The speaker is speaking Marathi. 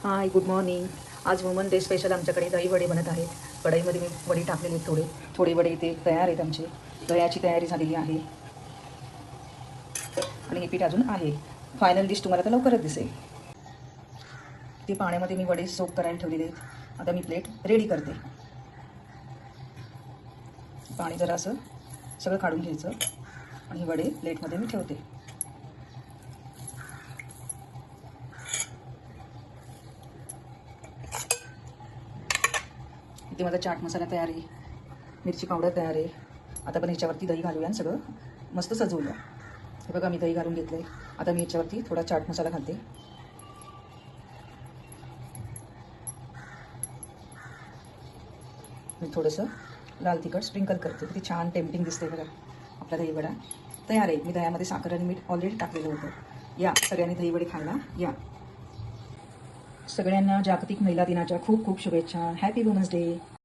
हाय, गुड मॉर्निंग. आज वुमन डे स्पेशल आमच्याकडे दही वडे बनत आहेत. कढईमध्ये मी वडी टाकलेली आहेत थोडे वडे इथे तयार आहेत आमचे. दह्याची तयारी झालेली आहे आणि हे पीठ अजून आहे. फायनल डिश तुम्हाला तर लवकरच दिसेल. ते पाण्यामध्ये मी वडे सोक करायला ठेवलेले आहेत. आता मी प्लेट रेडी करते. पाणी जरा असं सगळं काढून घ्यायचं आणि वडे प्लेटमध्ये मी ठेवते. इथे माझा चाट मसाला तयार आहे, मिरची पावडर तयार आहे. आता पण ह्याच्यावरती दही घालूया आणि सगळं मस्त सजवूया. हे बघा, मी दही घालून घेतलं आहे. आता मी याच्यावरती थोडा चाट मसाला घालते. मी थोडंसं लाल तिखट स्प्रिंकल करते. किती छान टेम्पटिंग दिसते बघा. आपला दहीवडा तयार आहे. मी दह्यामध्ये साखर आणि मीठ ऑलरेडी टाकलेलं होतं. या सगळ्यांनी दहीवडे खायला या. सगळ्यांना जागतिक महिला दिनाच्या खूप खूप शुभेच्छा. Happy women's day.